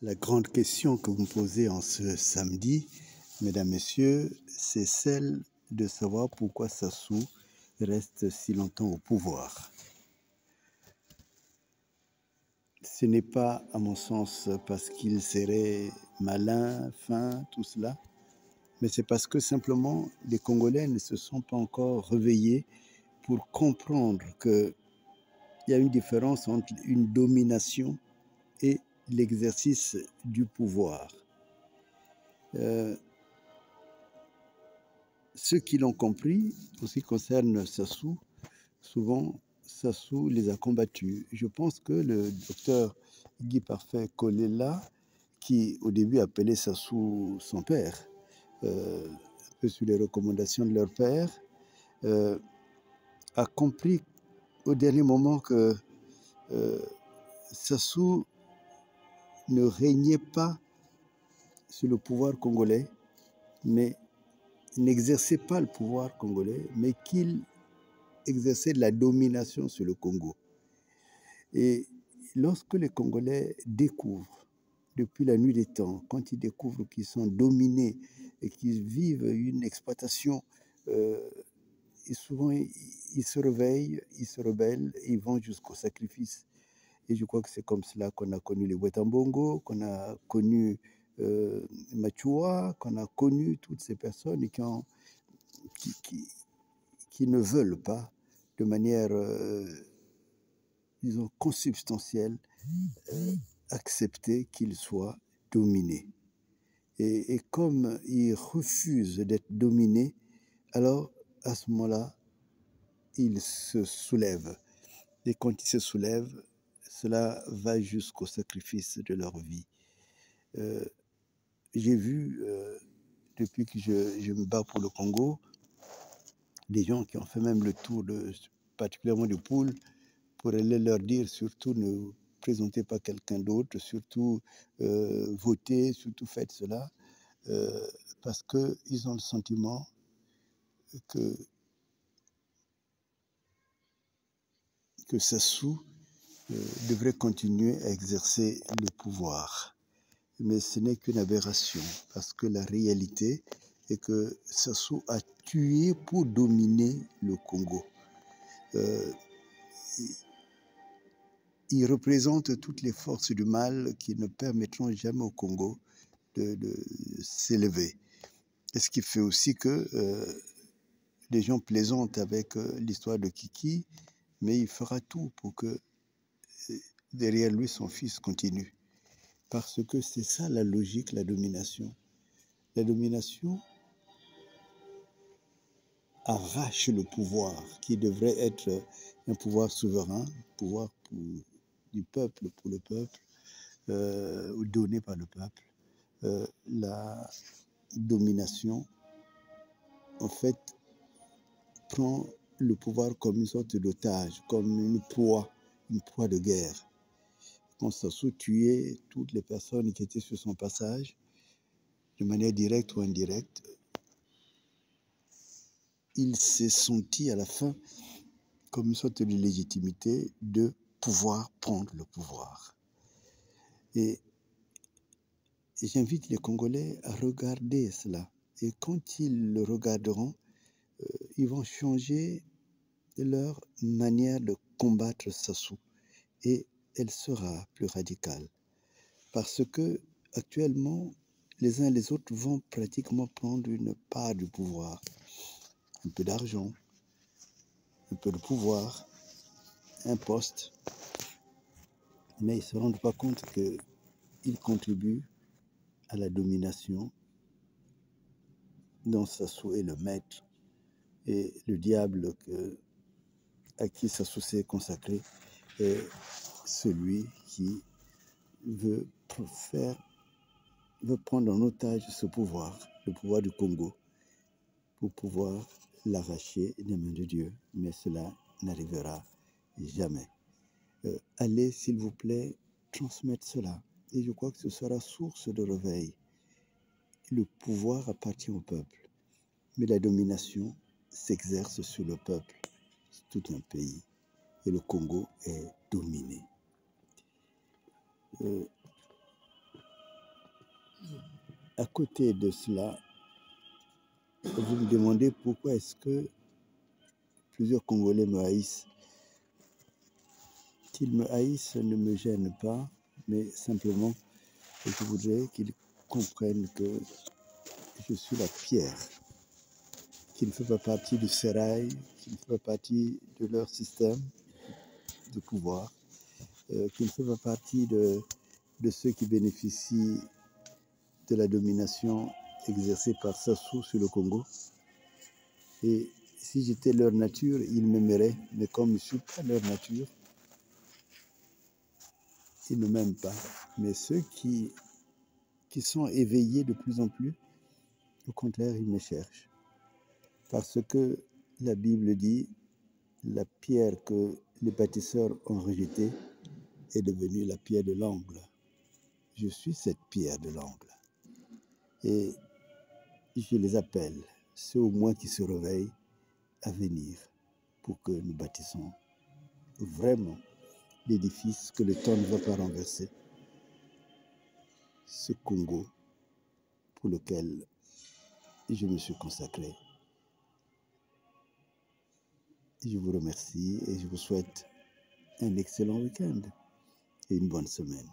La grande question que vous me posez en ce samedi, mesdames, messieurs, c'est celle de savoir pourquoi Sassou reste si longtemps au pouvoir. Ce n'est pas, à mon sens, parce qu'il serait malin, fin, tout cela, mais c'est parce que simplement les Congolais ne se sont pas encore réveillés pour comprendre qu'il y a une différence entre une domination et l'exercice du pouvoir. Ceux qui l'ont compris, en ce qui concerne Sassou, souvent Sassou les a combattus. Je pense que le docteur Guy Parfait Kolela, qui au début appelait Sassou son père, un peu sur les recommandations de leur père, a compris au dernier moment que Sassou ne régnait pas sur le pouvoir congolais, mais n'exerçait pas le pouvoir congolais, mais qu'il exerçait de la domination sur le Congo. Et lorsque les Congolais découvrent, depuis la nuit des temps, quand ils découvrent qu'ils sont dominés et qu'ils vivent une exploitation, et souvent ils se réveillent, ils se rebellent, et ils vont jusqu'au sacrifice. Et je crois que c'est comme cela qu'on a connu les Wetambongo, qu'on a connu Machua, qu'on a connu toutes ces personnes qui ne veulent pas de manière, disons, consubstantielle, accepter qu'ils soient dominés. Et comme ils refusent d'être dominés, alors à ce moment-là, ils se soulèvent. Et quand ils se soulèvent, cela va jusqu'au sacrifice de leur vie. J'ai vu, depuis que je me bats pour le Congo, des gens qui ont fait même le tour, particulièrement du Poul, pour aller leur dire surtout ne présentez pas quelqu'un d'autre, surtout votez, surtout faites cela, parce qu'ils ont le sentiment que Sassou devrait continuer à exercer le pouvoir. Mais ce n'est qu'une aberration, parce que la réalité est que Sassou a tué pour dominer le Congo. Il représente toutes les forces du mal qui ne permettront jamais au Congo de s'élever. Et ce qui fait aussi que les gens plaisantent avec l'histoire de Kiki, mais il fera tout pour que derrière lui, son fils continue. Parce que c'est ça la logique, la domination. La domination arrache le pouvoir qui devrait être un pouvoir souverain, pouvoir du peuple, pour le peuple, ou donné par le peuple. La domination, en fait, prend le pouvoir comme une sorte d'otage, comme une proie de guerre. Quand Sassou tuait toutes les personnes qui étaient sur son passage, de manière directe ou indirecte, il s'est senti à la fin comme une sorte de légitimité de pouvoir prendre le pouvoir. Et j'invite les Congolais à regarder cela. Et quand ils le regarderont, ils vont changer leur manière de combattre Sassou. Et elle sera plus radicale. Parce que actuellement, les uns et les autres vont pratiquement prendre une part du pouvoir. Un peu d'argent, un peu de pouvoir, un poste. Mais ils ne se rendent pas compte qu'ils contribuent à la domination dont Sassou est le maître. Et le diable à qui Sassou s'est consacré est celui qui veut prendre en otage ce pouvoir, le pouvoir du Congo, pour pouvoir l'arracher des mains de Dieu. Mais cela n'arrivera jamais. Allez, s'il vous plaît, transmettre cela. Et je crois que ce sera source de réveil. Le pouvoir appartient au peuple, mais la domination s'exerce sur le peuple. C'est tout un pays. Et le Congo est dominé. à côté de cela, vous me demandez pourquoi est-ce que plusieurs Congolais me haïssent. Qu'ils me haïssent ne me gêne pas, mais simplement, je voudrais qu'ils comprennent que je suis la pierre, qui ne fait pas partie du sérail, qui ne fait pas partie de leur système de pouvoir, qui ne fait pas partie de ceux qui bénéficient de la domination exercée par Sassou sur le Congo. Et si j'étais leur nature, ils m'aimeraient, mais comme je ne suis pas leur nature, ils ne m'aiment pas. Mais ceux qui sont éveillés de plus en plus, au contraire, ils me cherchent. Parce que la Bible dit, la pierre que les bâtisseurs ont rejetée est devenue la pierre de l'angle. Je suis cette pierre de l'angle. Et je les appelle, ceux au moins qui se réveillent, à venir pour que nous bâtissons vraiment l'édifice que le temps ne va pas renverser. Ce Congo pour lequel je me suis consacré. Je vous remercie et je vous souhaite un excellent week-end et une bonne semaine.